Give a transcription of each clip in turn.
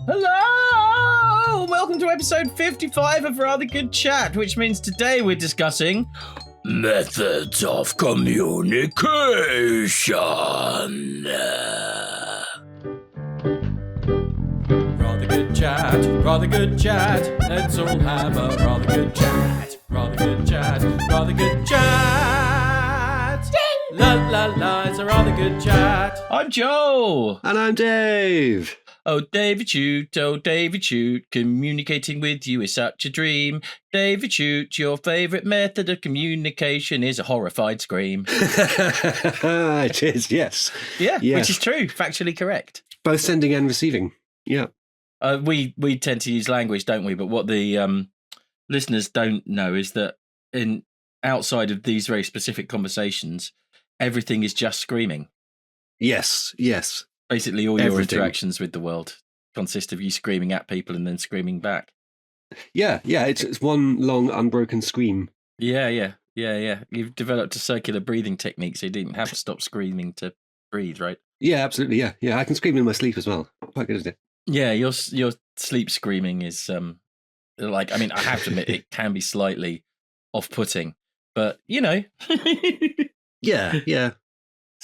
Hello! Welcome to episode 55 of Rather Good Chat, which means today we're discussing methods of communication. Rather good chat, rather good chat. Let's all have a rather good chat. Rather good chat, rather good chat. Ding! La la la, it's a rather good chat. I'm Joel. And I'm Dave. Oh, David Shoot, communicating with you is such a dream. David Shoot, your favourite method of communication is a horrified scream. It is, yes. Yeah, yes. Which is true, factually correct. Both sending and receiving, yeah. We tend to use language, don't we? But what the listeners don't know is that outside of these very specific conversations, everything is just screaming. Yes. Basically, all your interactions with the world consist of you screaming at people and then screaming back. Yeah, it's one long unbroken scream. Yeah. You've developed a circular breathing technique, so you didn't have to stop screaming to breathe, right? Yeah, absolutely, yeah. I can scream in my sleep as well. Quite good at it. Yeah, your sleep screaming is I have to admit, it can be slightly off-putting, but Yeah.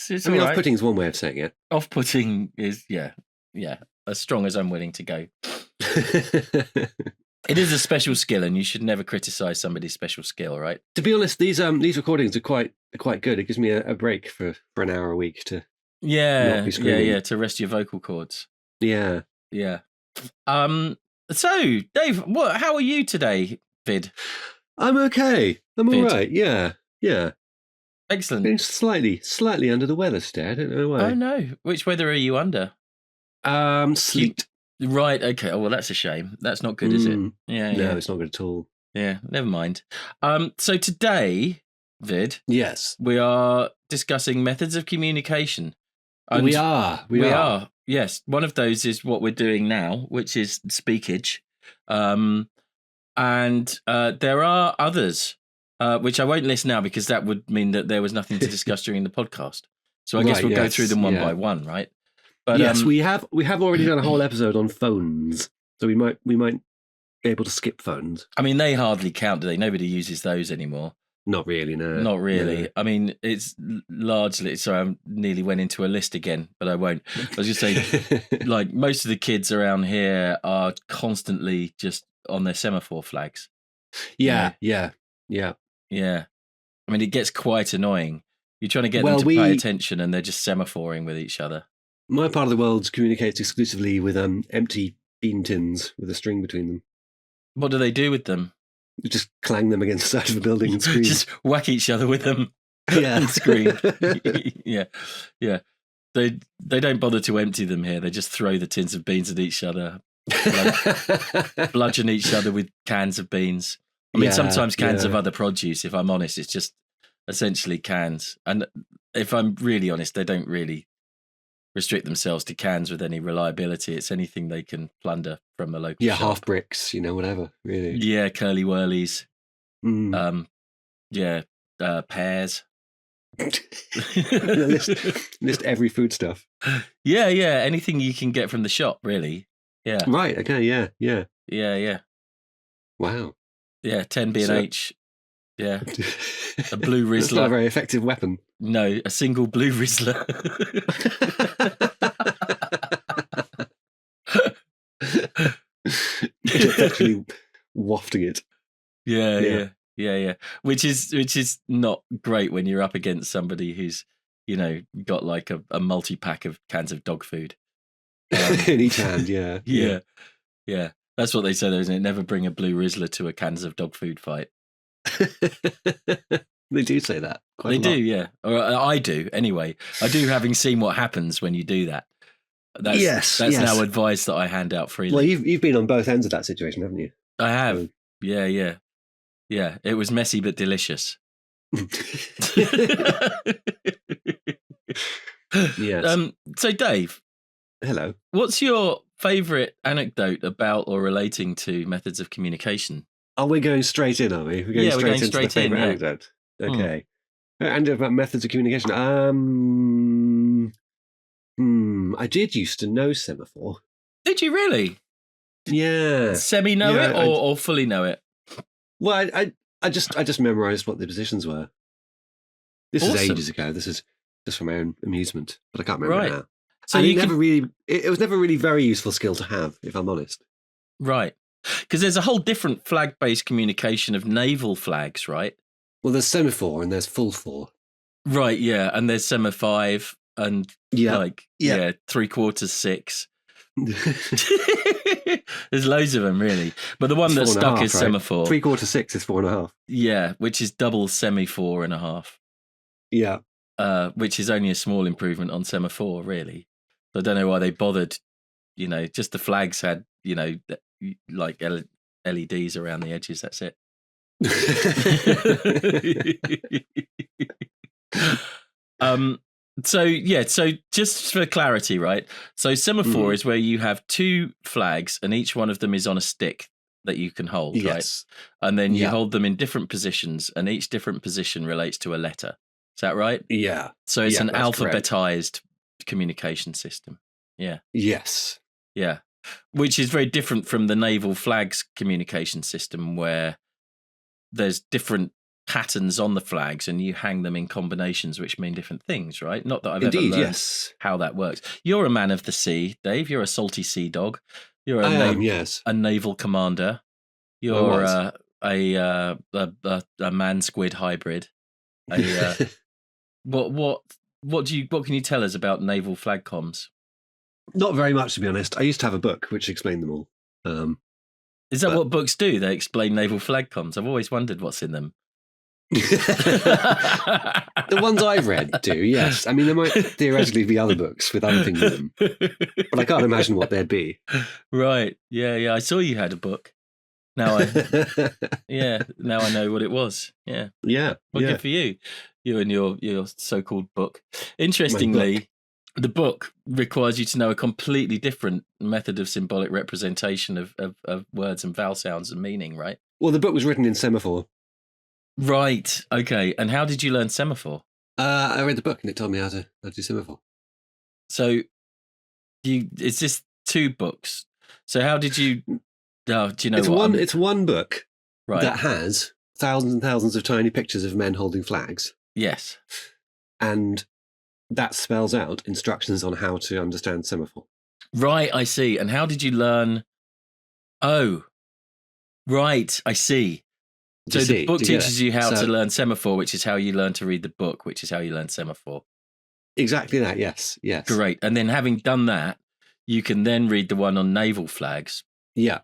Off-putting is one way of saying it. Off-putting is, yeah, as strong as I'm willing to go. It is a special skill, and you should never criticise somebody's special skill, right? To be honest, these recordings are quite good. It gives me a break for an hour a week to not be screaming. To rest your vocal cords. Yeah. So, Dave, how are you today, Vid? I'm okay. I'm all right. Yeah. Excellent. Feeling slightly under the weather today. I don't know why. Oh no! Which weather are you under? Sleet. Right. Okay. Oh well, that's a shame. That's not good, is it? Yeah. No, it's not good at all. Yeah. Never mind. So today, Vid. Yes. We are discussing methods of communication. And we are. Yes. One of those is what we're doing now, which is speakage. And there are others. Which I won't list now because that would mean that there was nothing to discuss during the podcast. So I guess we'll go through them one by one, right? But yes, we have already done a whole episode on phones, so we might be able to skip phones. I mean, they hardly count, do they? Nobody uses those anymore. Not really, no. Not really. No. I mean, it's largely. Sorry, I nearly went into a list again, but I won't. I was just saying, like most of the kids around here are constantly just on their semaphore flags. Yeah. I mean, it gets quite annoying. You're trying to get them to pay attention and they're just semaphoring with each other. My part of the world communicates exclusively with empty bean tins with a string between them. What do they do with them? You just clang them against the side of a building and scream. Just whack each other with them and scream. Yeah. They don't bother to empty them here. They just throw the tins of beans at each other, bludgeon each other with cans of beans. I mean, sometimes cans of other produce, if I'm honest. It's just essentially cans. And if I'm really honest, they don't really restrict themselves to cans with any reliability. It's anything they can plunder from a local shop. Half bricks, whatever, really. Yeah, curly whirlies. Pears. list every foodstuff. Yeah, anything you can get from the shop, really. Yeah. Right, okay, yeah. Yeah. Wow. Yeah, 10 B&H. Yeah. A blue Rizzler. It's not a very effective weapon. No, a single blue Rizzler. Actually wafting it. Yeah. Which is not great when you're up against somebody who's, got like a multi-pack of cans of dog food. In each hand, yeah. Yeah. That's what they say, though, isn't it? Never bring a blue Rizzler to a cans of dog food fight. They do say that. They do, yeah. Or I do, anyway. I do, having seen what happens when you do that. That's now advice that I hand out freely. Well, you've been on both ends of that situation, haven't you? I have. Yeah. It was messy but delicious. Yes. So, Dave. Hello. What's your favourite anecdote about or relating to methods of communication? Oh, we're going straight in, are we? We're going straight into the favourite anecdote. Okay. And about methods of communication. I did used to know semaphore. Did you really? Yeah. Semi know it or fully know it? Well, I just memorized what the positions were. This is ages ago. This is just for my own amusement, but I can't remember it now. So and it was never really very useful skill to have, if I'm honest. Right. Because there's a whole different flag-based communication of naval flags, right? Well, there's semaphore and there's full four. Right, yeah. And there's sema-5 and 3/4 6. There's loads of them, really. But the one that's stuck is semaphore. 3/4 6 is 4.5. Yeah, which is double semi-4.5. Yeah. Which is only a small improvement on semaphore, really. So I don't know why they bothered. Just the flags had, like LEDs around the edges. That's it. So just for clarity, right? So semaphore is where you have two flags and each one of them is on a stick that you can hold, right? And then you hold them in different positions and each different position relates to a letter. Is that right? Yeah. So it's an alphabetized communication system. Yeah. Yes. Yeah. Which is very different from the naval flags communication system where there's different patterns on the flags and you hang them in combinations which mean different things, right? Not that I've ever learned how that works. You're a man of the sea, Dave. You're a salty sea dog. You're a naval commander. You're a man squid hybrid. What can you tell us about naval flag comms? Not very much, to be honest. I used to have a book which explained them all. Is that what books do? They explain naval flag comms. I've always wondered what's in them. The ones I've read do, yes. I mean, there might theoretically be other books with other things in them, but I can't imagine what they'd be. Right? Yeah. I saw you had a book. Now I know what it was. Yeah. Well, good for you. You and your so-called book. Interestingly, the book requires you to know a completely different method of symbolic representation of words and vowel sounds and meaning, right? Well, the book was written in semaphore. Right. Okay. And how did you learn semaphore? I read the book and it told me how to do semaphore. So, it's just two books. So how did you? Do you know It's one book that has thousands and thousands of tiny pictures of men holding flags. Yes. And that spells out instructions on how to understand semaphore. Right. I see. And how did you learn? Oh, right. I see. So the book teaches you how to learn semaphore, which is how you learn to read the book, which is how you learn semaphore. Exactly that, yes. Great. And then having done that, you can then read the one on naval flags. Yeah.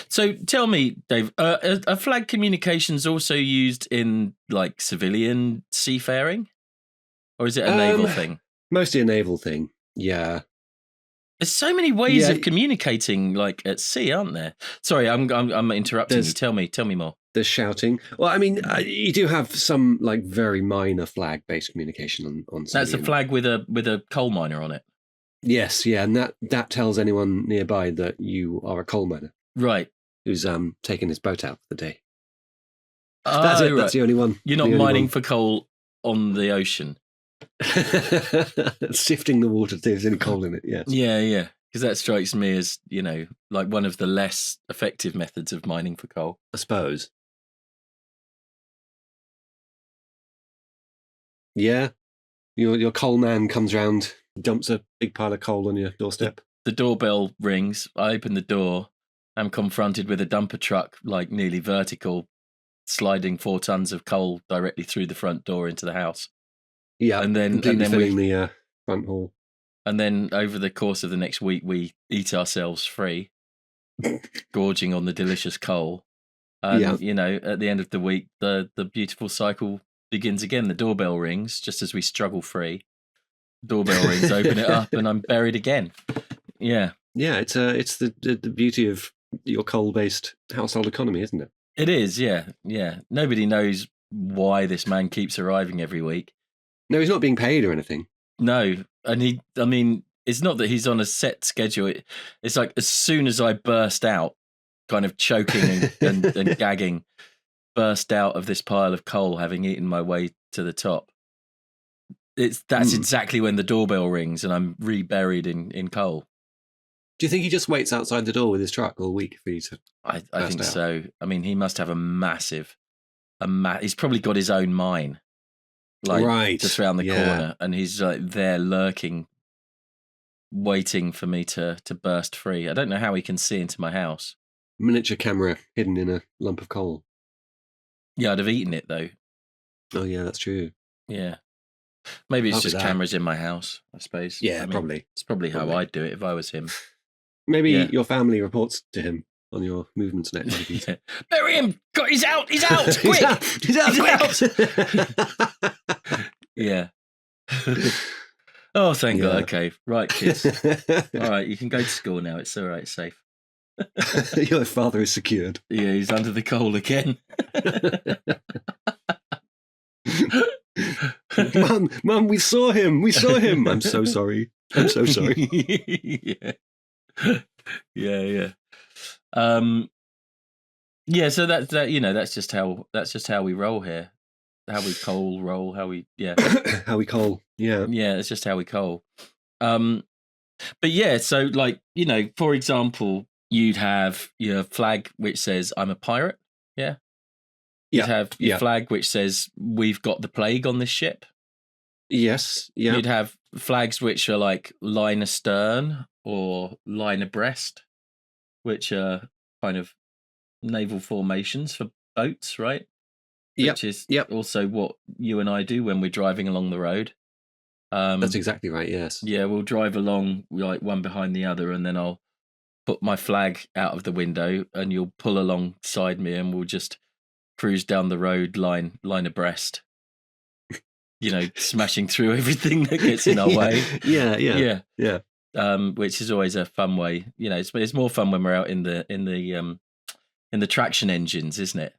So tell me, Dave, are flag communications also used in like civilian seafaring? Or is it a naval thing? Mostly a naval thing, yeah. There's so many ways of communicating like at sea, aren't there? Sorry, I'm interrupting you. Tell me more. There's shouting. Well, I mean, you do have some like very minor flag-based communication on. That's a flag with a coal miner on it. Yes, yeah, and that tells anyone nearby that you are a coal miner, right? Who's taking his boat out for the day. That's it. Right. That's the only one. You're not mining for coal on the ocean. Sifting the water to see if there's any coal in it. Yes. Yeah. Because that strikes me as like one of the less effective methods of mining for coal, I suppose. Yeah, your coal man comes round, dumps a big pile of coal on your doorstep. The doorbell rings. I open the door. I'm confronted with a dumper truck, like nearly vertical, sliding 4 tons of coal directly through the front door into the house. Yeah, and then filling the front hall. And then over the course of the next week, we eat ourselves free, gorging on the delicious coal. And at the end of the week, the beautiful cycle begins again. The doorbell rings just as we struggle free. Doorbell rings, open it up, and I'm buried again. Yeah. Yeah, it's the beauty of your coal-based household economy, isn't it? It is, yeah. Nobody knows why this man keeps arriving every week. No, he's not being paid or anything. No, and it's not that he's on a set schedule. It's like as soon as I burst out, kind of choking and gagging, burst out of this pile of coal, having eaten my way to the top. That's exactly when the doorbell rings and I'm reburied in coal. Do you think he just waits outside the door with his truck all week for you to? I think so. I mean, he must have he's probably got his own mine, like just around the corner, and he's like there lurking, waiting for me to burst free. I don't know how he can see into my house. Miniature camera hidden in a lump of coal. Yeah, I'd have eaten it though. Oh yeah, that's true. Yeah. Maybe it's just cameras in my house, I suppose. Yeah, probably. It's probably how I'd do it if I was him. Maybe your family reports to him on your movements net activities. Bury him! He's out! He's out! Quick! He's out! Yeah. Oh, thank God. Okay. Right, kids. All right, you can go to school now. It's all right. It's safe. Your father is secured. Yeah, he's under the coal again. Mum, we saw him. I'm so sorry. Yeah. Yeah, so that's just how we roll here. How we coal roll, how we coal. Yeah. Yeah, it's just how we coal. But yeah, so like, for example, you'd have your flag which says I'm a pirate, yeah? You'd have your flag which says we've got the plague on this ship. Yes, yeah. You'd have flags which are like line astern or line abreast, which are kind of naval formations for boats, right? Which is also what you and I do when we're driving along the road. That's exactly right, yes. Yeah, we'll drive along like one behind the other, and then I'll put my flag out of the window and you'll pull alongside me and we'll just cruise down the road line abreast. Smashing through everything that gets in our way. Yeah. Which is always a fun way. It's more fun when we're out in the traction engines, isn't it?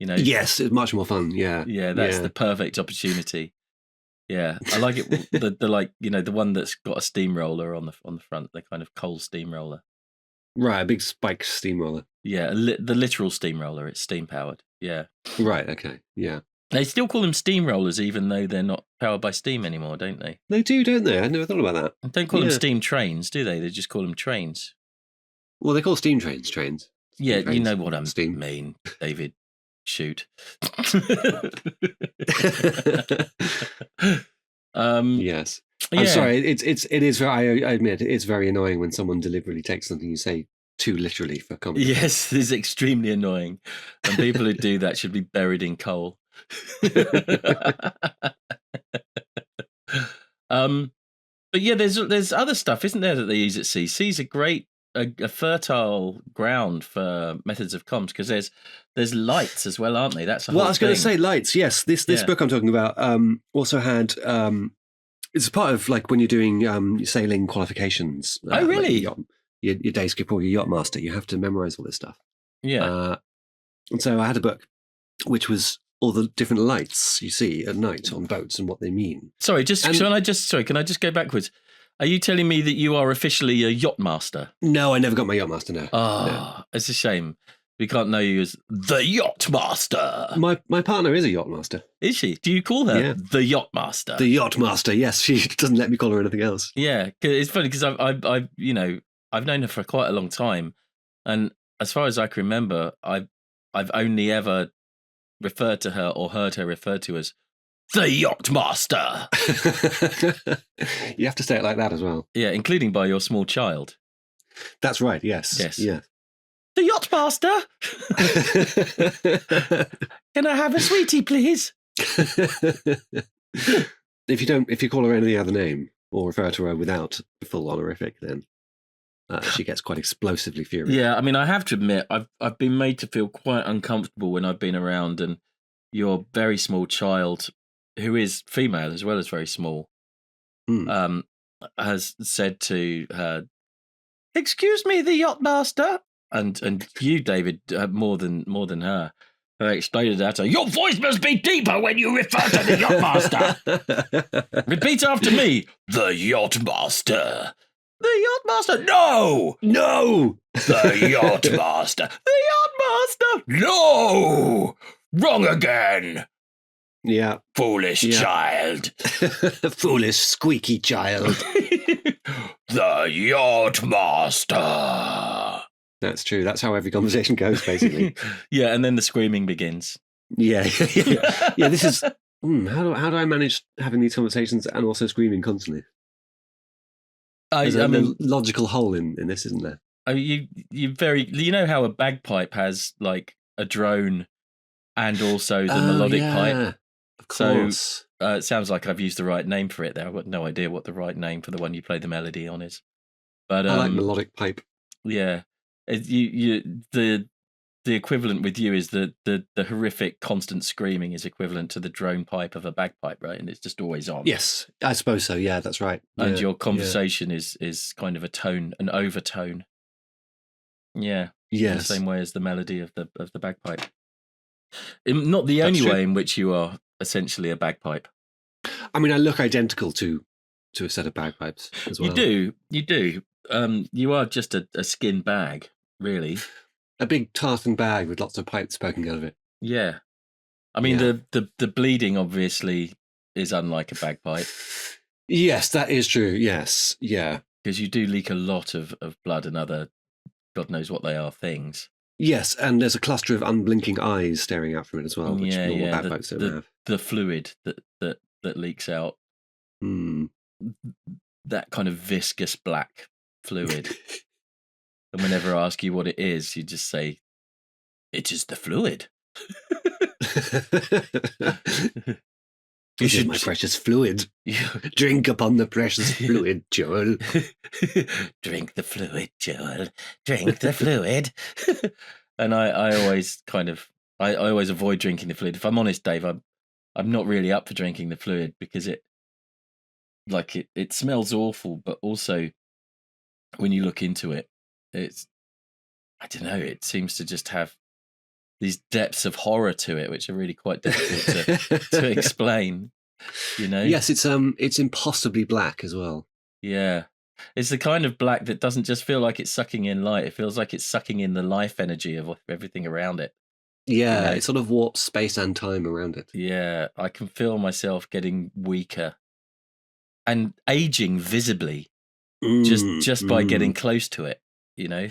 Yes, it's much more fun. Yeah. Yeah, that's the perfect opportunity. Yeah, I like it. The one that's got a steamroller on the front, the kind of coal steamroller. Right, a big spike steamroller. Yeah, the literal steamroller. It's steam powered. Yeah. Right. Okay. Yeah. They still call them steamrollers, even though they're not powered by steam anymore, don't they? They do, don't they? I never thought about that. They don't call them steam trains, do they? They just call them trains. Well, they call steam trains trains. Yeah, you know what I mean, David. Shoot. Yes. I'm sorry. It is. I admit it's very annoying when someone deliberately takes something you say too literally for comedy. Yes, it's extremely annoying, and people who do that should be buried in coal. But yeah, there's other stuff, isn't there, that they use at sea? Sea's a fertile ground for methods of comms because there's lights as well, aren't they? That's I was going to say lights. Yes, this book I'm talking about also had. It's part of like when you're doing sailing qualifications. Oh, really? Like your day skipper or your yacht master, you have to memorize all this stuff. Yeah. And so I had a book which was all the different lights you see at night on boats and what they mean. Sorry, can I just go backwards? Are you telling me that you are officially a yacht master? No, I never got my yacht master. No. It's a shame. We can't know you as the yacht master. My partner is a yacht master. Is she? Do you call her the yacht master? The yacht master. Yes, she doesn't let me call her anything else. Yeah, it's funny because I've known her for quite a long time, and as far as I can remember, I've only ever referred to her or heard her referred to as the yacht master. You have to say it like that as well. Yeah, including by your small child. That's right. Yes. Yeah. The yacht master. Can I have a sweetie, please? If you call her any other name or refer to her without the full honorific, then she gets quite explosively furious. Yeah, I mean, I have to admit, I've been made to feel quite uncomfortable when I've been around, and your very small child, who is female as well as very small, has said to her, "Excuse me, the yacht master," and you, David, more than her. Explained that to, your voice must be deeper when you refer to the yacht master. Repeat after me, the yacht master. The yacht master. No. The yacht master. The yacht master. No. Wrong again. Yeah. Foolish child. Foolish, squeaky child. The Yachtmaster. That's true. That's how every conversation goes, basically. Yeah, and then the screaming begins. Yeah. This is... how do I manage having these conversations and also screaming constantly? There's a logical hole in this, isn't there? You know how a bagpipe has like a drone and also the melodic pipe? Of course. So it sounds like I've used the right name for it there. I've got no idea what the right name for the one you play the melody on is. But I like melodic pipe. Yeah. The equivalent with you is the horrific constant screaming is equivalent to the drone pipe of a bagpipe, right? And it's just always on. Yes, I suppose so. Yeah, that's right. And your conversation is kind of a tone, an overtone. Yeah. Yes. In the same way as the melody of the bagpipe. Not the only way in which you are essentially a bagpipe. I mean, I look identical to a set of bagpipes as well. You do. You are just a skin bag, really. A big tartan bag with lots of pipes poking out of it. Yeah. I mean, the bleeding obviously is unlike a bagpipe. Yes, that is true. Yes. Yeah. Because you do leak a lot of blood and other, God knows what they are, things. Yes, and there's a cluster of unblinking eyes staring out from it as well, which normal bagpipes don't have. The fluid that leaks out. That kind of viscous black fluid. And whenever I ask you what it is, you just say, "It is the fluid." This is my precious fluid. Drink upon the precious fluid, Joel. Drink the fluid, Joel. Drink the fluid. And I always I always avoid drinking the fluid. If I'm honest, Dave, I'm not really up for drinking the fluid because it smells awful, but also when you look into it, it's, I don't know, it seems to just have these depths of horror to it, which are really quite difficult to explain, you know? Yes, it's impossibly black as well. Yeah. It's the kind of black that doesn't just feel like it's sucking in light. It feels like it's sucking in the life energy of everything around it. Yeah, you know? It sort of warps space and time around it. Yeah, I can feel myself getting weaker and aging visibly just by getting close to it, you know?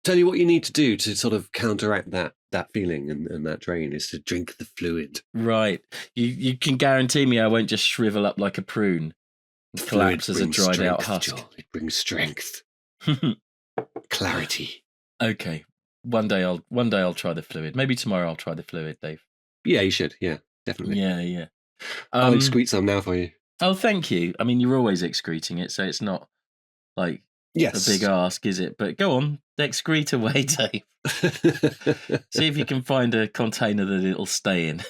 Tell you what you need to do to sort of counteract that feeling and that drain is to drink the fluid. Right. You can guarantee me I won't just shrivel up like a prune and collapse as a dried out husk. Joel. It brings strength. Clarity. Okay. One day I'll try the fluid. Maybe tomorrow I'll try the fluid, Dave. Yeah, you should. Yeah, definitely. Yeah. I'll excrete some now for you. Oh, thank you. I mean, you're always excreting it, so it's not like a big ask, is it? But go on, excrete away, Dave. See if you can find a container that it'll stay in.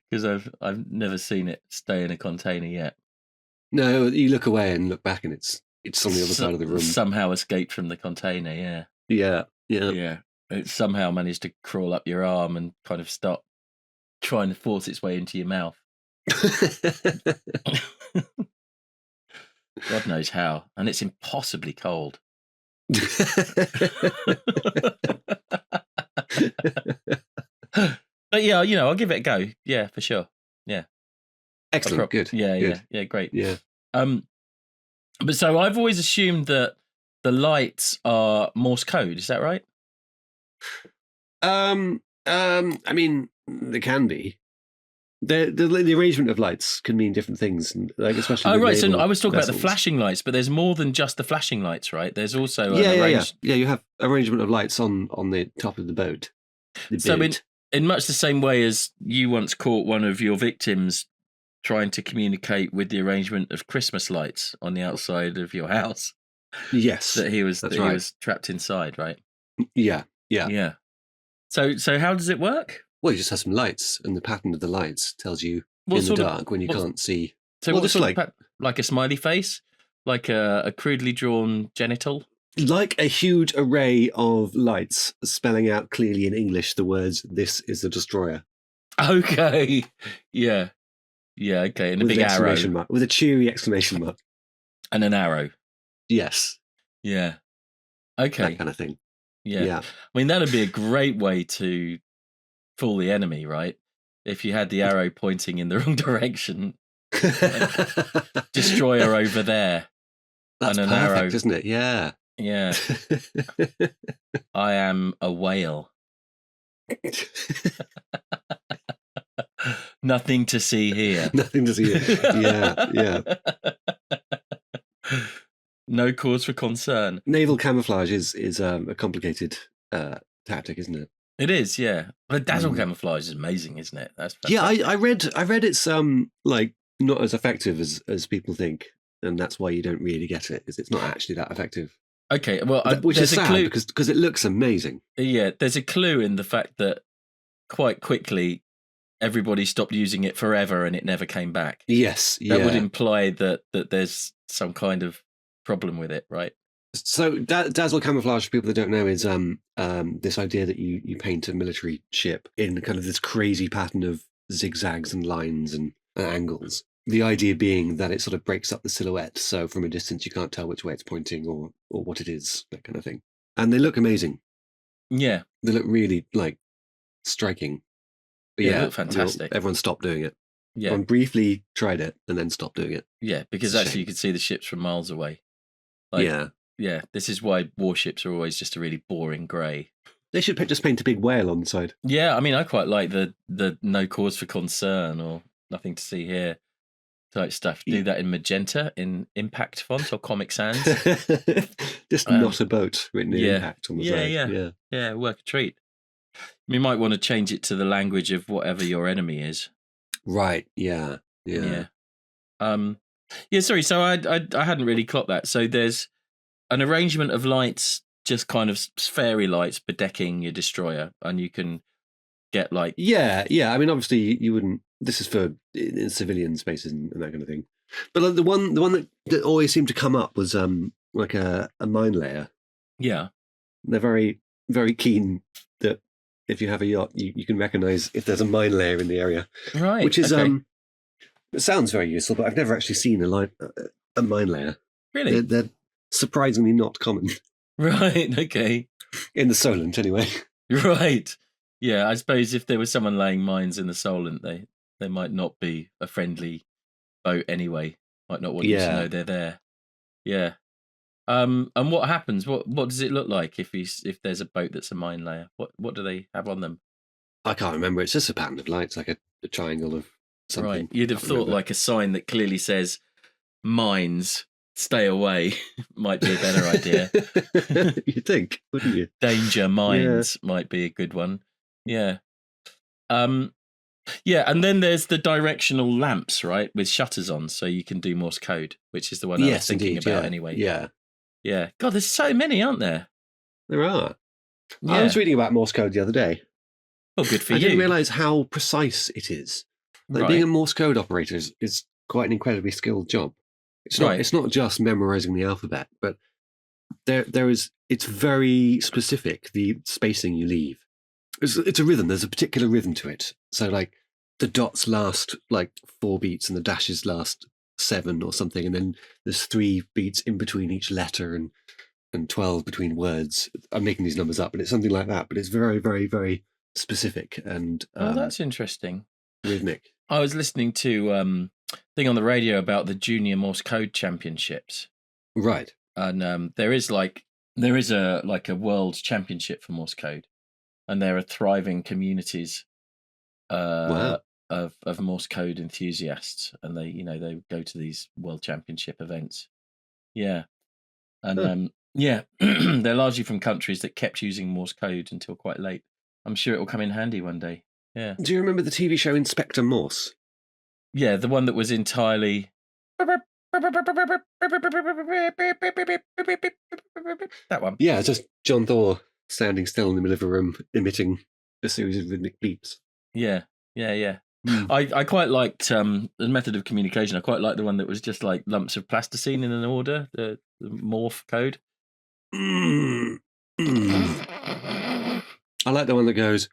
Because I've never seen it stay in a container yet. No, you look away and look back, and it's on the other side of the room. Somehow escaped from the container. Yeah. Yeah. It somehow managed to crawl up your arm and kind of stop trying to force its way into your mouth. God knows how, and it's impossibly cold. But yeah, I'll give it a go. Yeah, for sure. Yeah. Excellent. Good. Yeah, great. Yeah. But so I've always assumed that the lights are Morse code. Is that right? I mean, they can be. The arrangement of lights can mean different things, like especially. Oh, right. So I was talking about the flashing lights, but there's more than just the flashing lights, right? There's also Yeah. You have arrangement of lights on the top of the boat. So in much the same way as you once caught one of your victims trying to communicate with the arrangement of Christmas lights on the outside of your house. Yes, that he was trapped inside, right? Yeah. So how does it work? Well, you just have some lights, and the pattern of the lights tells you in the dark when you can't see. So what's like a smiley face, like a crudely drawn genital, like a huge array of lights spelling out clearly in English the words "This is the destroyer." Okay, yeah, okay, and a big arrow mark, with a cheery exclamation mark, and an arrow. Yes. Yeah. Okay. That kind of thing. Yeah. I mean, that'd be a great way to fool the enemy, right? If you had the arrow pointing in the wrong direction, like, destroyer over there. That's and an perfect, arrow, isn't it? Yeah. Yeah. I am a whale. Nothing to see here. Nothing to see here. Yeah. No cause for concern. Naval camouflage is a complicated tactic, isn't it? It is, yeah. But dazzle camouflage is amazing, isn't it? That's fantastic. Yeah, I read it's like not as effective as people think, and that's why you don't really get it. Is it's not actually that effective. Okay, well, which is sad because it looks amazing. Yeah, there's a clue in the fact that quite quickly everybody stopped using it forever and it never came back. Yes, that would imply that there's some kind of problem with it, right? So dazzle camouflage, for people that don't know, is this idea that you paint a military ship in kind of this crazy pattern of zigzags and lines and angles. The idea being that it sort of breaks up the silhouette, so from a distance you can't tell which way it's pointing or what it is, that kind of thing. And they look amazing. Yeah, they look really like striking. But they look fantastic. Everyone stopped doing it. Yeah, everyone briefly tried it and then stopped doing it. Yeah, because actually you could see the ships from miles away. Like, yeah. This is why warships are always just a really boring grey. They should just paint a big whale on the side. Yeah, I mean, I quite like the no cause for concern or nothing to see here type stuff. Do that in magenta, in impact font or Comic Sans. Just not a boat written in impact on the side. Yeah, work a treat. You might want to change it to the language of whatever your enemy is. Right. Yeah. Sorry. So I hadn't really clocked that. So there's an arrangement of lights, just kind of fairy lights bedecking your destroyer, and you can get like yeah. I mean, obviously you wouldn't. This is for in civilian spaces and that kind of thing. But like the one that always seemed to come up was like a mine layer. Yeah, they're very, very keen that if you have a yacht, you can recognise if there's a mine layer in the area, right? Which is it sounds very useful, but I've never actually seen a mine layer. Really, they're surprisingly not common. Right. Okay. In the Solent, anyway. Right. Yeah, I suppose if there was someone laying mines in the Solent, they might not be a friendly boat anyway. Might not want you to know they're there. Yeah. And what happens? What does it look like if there's a boat that's a mine layer? What do they have on them? I can't remember. It's just a pattern of lights, like a triangle of something. Right. You'd have thought like a sign that clearly says mines, stay away might be a better idea. You'd think, wouldn't you? Danger mines might be a good one. Yeah. Yeah, and then there's the directional lamps, right, with shutters on, so you can do Morse code, which is the one I was thinking about anyway. Yeah. God, there's so many, aren't there? There are. Yeah. I was reading about Morse code the other day. Oh, good for you. I didn't realise how precise it is. Like being a Morse code operator is quite an incredibly skilled job. It's not just memorising the alphabet, but it's very specific, the spacing you leave. It's a rhythm. There's a particular rhythm to it. So like the dots last like 4 beats and the dashes last 7 or something, and then there's 3 beats in between each letter and 12 between words. I'm making these numbers up, but it's something like that. But it's very, very, very specific and that's interesting. Rhythmic. I was listening to thing on the radio about the Junior Morse Code Championships. Right. And there is a world championship for Morse Code. And there are thriving communities of Morse code enthusiasts, and they go to these world championship events. Yeah, and they're largely from countries that kept using Morse code until quite late. I'm sure it will come in handy one day. Yeah. Do you remember the TV show Inspector Morse? Yeah, the one that was entirely that one. Yeah, just John Thor standing still in the middle of a room, emitting a series of rhythmic beeps. Yeah. I quite liked the method of communication. I quite liked the one that was just like lumps of plasticine in an order, the morph code. I like the one that goes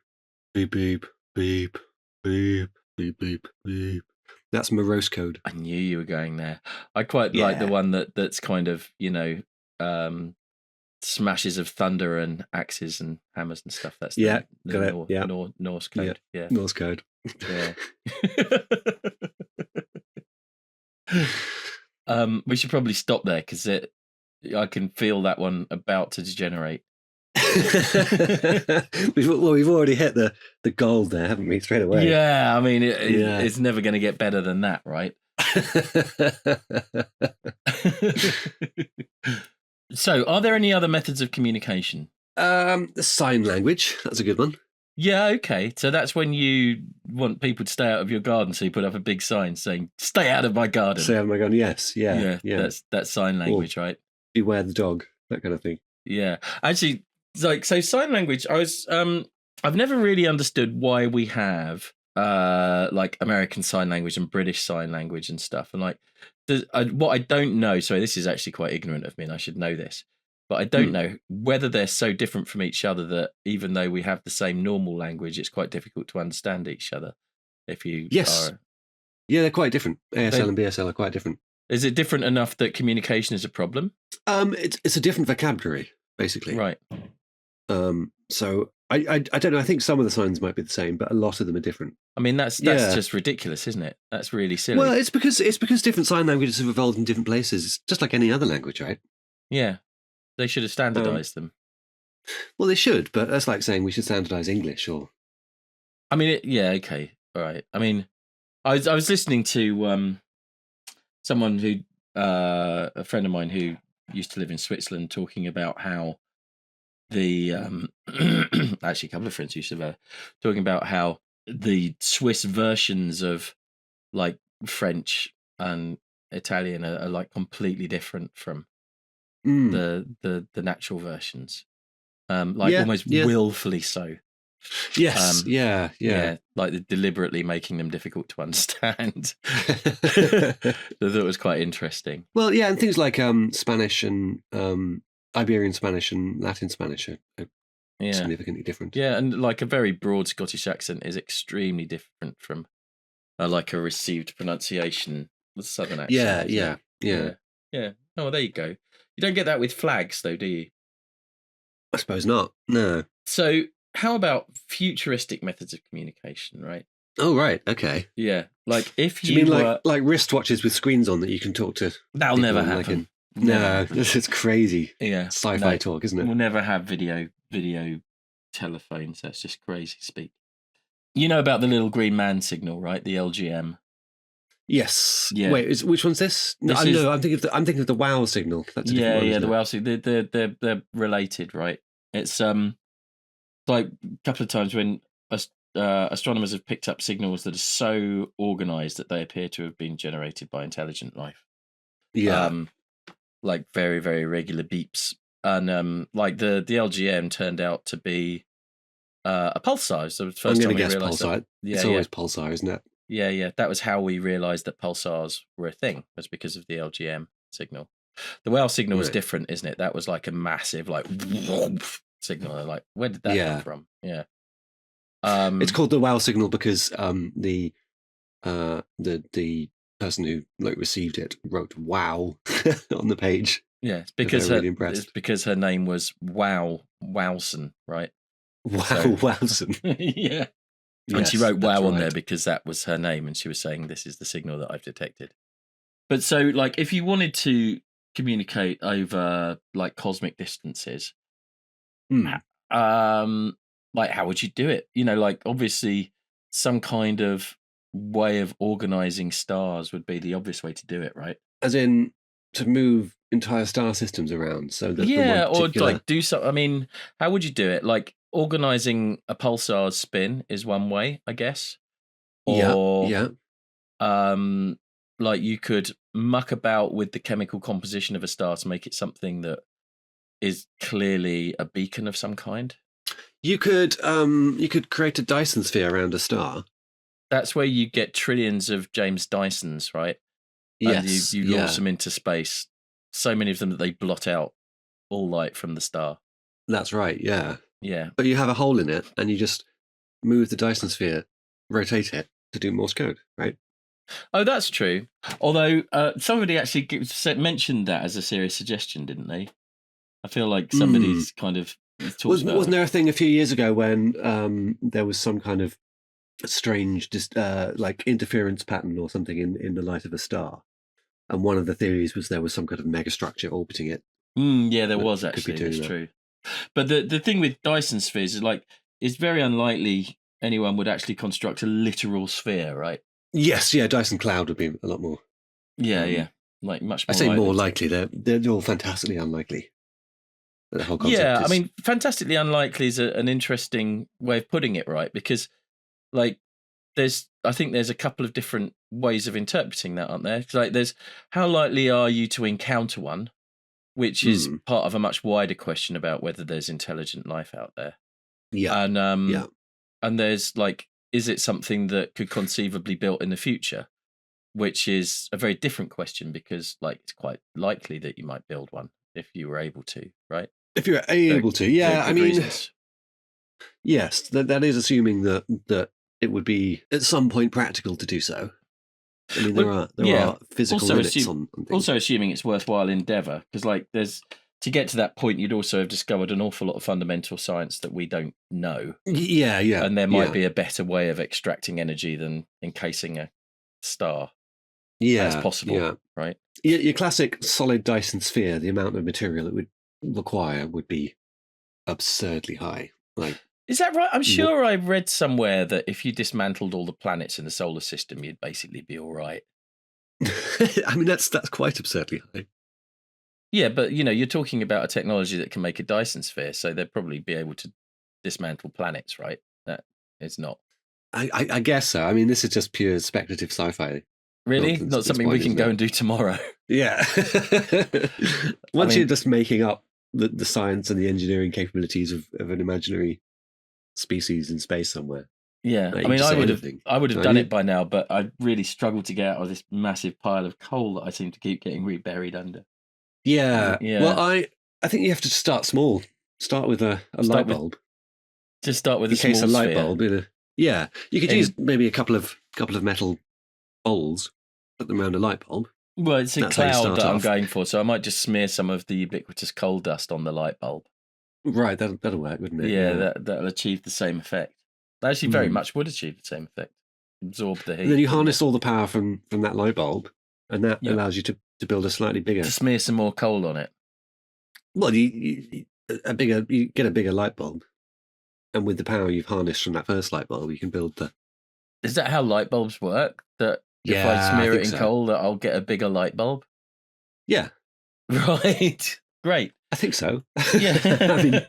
beep, beep, beep, beep, beep, beep, beep. That's Morse code. I knew you were going there. I quite like the one that's kind of, smashes of thunder and axes and hammers and stuff. That's got the Norse code. Yeah. Morse code. Yeah. We should probably stop there because I can feel that one about to degenerate. We've already hit the gold there, haven't we? Straight away. Yeah, I mean, it's never going to get better than that, right? So, are there any other methods of communication? Sign language. That's a good one. Yeah, okay. So that's when you want people to stay out of your garden, so you put up a big sign saying, "Stay out of my garden." Stay out of my garden. Yes. Yeah. That's sign language, right? Beware the dog. That kind of thing. Yeah. Actually, so sign language. I've never really understood why we have like American Sign Language and British Sign Language and stuff. And like, what I don't know. Sorry, this is actually quite ignorant of me, and I should know this. But I don't know whether they're so different from each other that even though we have the same normal language, it's quite difficult to understand each other. If you yeah, they're quite different. ASL and BSL are quite different. Is it different enough that communication is a problem? It's a different vocabulary, basically. Right. So I don't know. I think some of the signs might be the same, but a lot of them are different. I mean, that's just ridiculous, isn't it? That's really silly. Well, it's because different sign languages have evolved in different places. It's just like any other language, right? Yeah. They should have standardized them. Well, they should, but that's like saying we should standardize English, or. I mean, okay, all right. I mean, I was listening to someone who, a friend of mine who used to live in Switzerland, talking about how the actually a couple of friends used to talking about how the Swiss versions of like French and Italian are like completely different from the natural versions, almost willfully so. Yes, yeah, like they're deliberately making them difficult to understand. I thought it was quite interesting. Well, yeah, and things like Spanish and Iberian Spanish and Latin Spanish are significantly different. Yeah, and like a very broad Scottish accent is extremely different from like a received pronunciation with Southern accent. Yeah. Oh, well, there you go. You don't get that with flags, though, do you? I suppose not. No. So, how about futuristic methods of communication, right? Oh, right. Okay. Yeah. Like, if do you mean like wristwatches with screens on that you can talk to? That'll never happen. No, this is crazy. Yeah. Sci-fi talk, isn't it? We'll never have video telephones. That's just crazy speak. You know about the little green man signal, right? The LGM. Yes. Yeah. Wait, which one's this? No, I'm thinking of the WOW signal. That's a different one, the WOW signal. They're related, right? It's like a couple of times when astronomers have picked up signals that are so organized that they appear to have been generated by intelligent life. Yeah. Like very, very regular beeps, and like the LGM turned out to be a pulsar. So the first time we realized pulsar. It's always pulsar, isn't it? Yeah. That was how we realized that pulsars were a thing. Was because of the LGM signal. The WOW signal was different, isn't it? That was like a massive like signal. Like, where did that come from? Yeah. It's called the WOW signal because the person who received it wrote "wow" on the page. Yeah, it's because her name was Wowson, right? Wowson. Yeah. And she wrote "wow" on there because that was her name, and she was saying, "This is the signal that I've detected." But so, like, if you wanted to communicate over like cosmic distances, like, how would you do it? You know, like, obviously, some kind of way of organizing stars would be the obvious way to do it, right? As in to move entire star systems around, so that or like do something. I mean, how would you do it? Like, organizing a pulsar's spin is one way, I guess. Or like you could muck about with the chemical composition of a star to make it something that is clearly a beacon of some kind. You could create a Dyson sphere around a star. That's where you get trillions of James Dysons, right? Yes. And you launch them into space. So many of them that they blot out all light from the star. That's right, yeah. Yeah. But you have a hole in it and you just move the Dyson sphere, rotate it to do Morse code, right? Oh, that's true. Although somebody actually mentioned that as a serious suggestion, didn't they? I feel like somebody's kind of wasn't there a thing a few years ago when there was some kind of strange like interference pattern or something in the light of a star, and one of the theories was there was some kind of megastructure orbiting it. Yeah, there was actually. That's true. But the thing with Dyson spheres is like it's very unlikely anyone would actually construct a literal sphere, right? Yes, yeah, Dyson Cloud would be a lot more. Yeah, like much more. I say more likely. They're all fantastically unlikely. The whole concept. Yeah, I mean, fantastically unlikely is an interesting way of putting it, right? Because, like, I think there's a couple of different ways of interpreting that, aren't there? Like, there's how likely are you to encounter one, which is part of a much wider question about whether there's intelligent life out there. Yeah, and there's like, is it something that could conceivably be built in the future? Which is a very different question because, like, it's quite likely that you might build one if you were able to, right? If you're able to, yeah. I mean, yes, that is assuming that it would be at some point practical to do so. I mean, there are physical limits on things. Also, assuming it's worthwhile endeavour, because like to get to that point, you'd also have discovered an awful lot of fundamental science that we don't know. Yeah, and there might be a better way of extracting energy than encasing a star. Yeah, that's possible, right? Your classic solid Dyson sphere, the amount of material it would require would be absurdly high. Like, is that right? I'm sure I read somewhere that if you dismantled all the planets in the solar system, you'd basically be all right. I mean, that's quite absurdly high. Yeah, but you're talking about a technology that can make a Dyson sphere, so they'd probably be able to dismantle planets, right? That it's not. I guess so. I mean, this is just pure speculative sci-fi. Really? Not something we can go and do tomorrow. Yeah. Once you're just making up the science and the engineering capabilities of an imaginary species in space somewhere. Yeah. I mean, I would have done it by now, but I really struggled to get out of this massive pile of coal that I seem to keep getting reburied under. Yeah. Well, I think you have to start small. Start with a light bulb. Just start with a small sphere. light bulb. Yeah. You could use maybe a couple of metal bowls, put them around a light bulb. Well, it's a cloud that I'm going for, so I might just smear some of the ubiquitous coal dust on the light bulb. Right, that'll work, wouldn't it? Yeah, that'll achieve the same effect. That actually very much would achieve the same effect. Absorb the heat. And then you harness all the power from that light bulb, and that allows you to build a slightly bigger. To smear some more coal on it. Well, you get a bigger light bulb, and with the power you've harnessed from that first light bulb, you can build the. Is that how light bulbs work? That if I smear it in coal, that I'll get a bigger light bulb? Yeah. Right. Great. I think so. Yeah. I mean,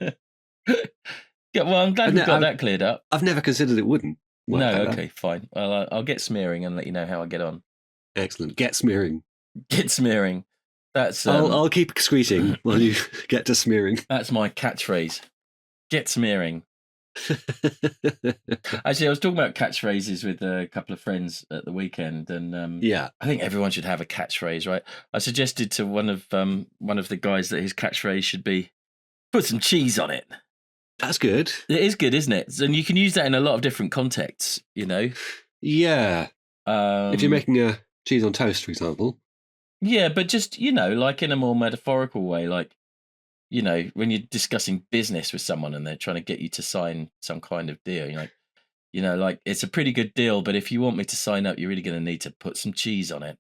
well, I'm glad we've got that cleared up. I've never considered it wouldn't work. No, okay, fine. Well, I'll get smearing and let you know how I get on. Excellent. Get smearing. Get smearing. That's. I'll keep excreting while you get to smearing. That's my catchphrase. Get smearing. Actually, I was talking about catchphrases with a couple of friends at the weekend, and I think everyone should have a catchphrase, right? I suggested to one of the guys that his catchphrase should be "put some cheese on it." That's good. It is good, isn't it? And you can use that in a lot of different contexts, Yeah. If you're making a cheese on toast, for example. Yeah, but just like in a more metaphorical way, like. When you're discussing business with someone and they're trying to get you to sign some kind of deal, like it's a pretty good deal, but if you want me to sign up, you're really going to need to put some cheese on it.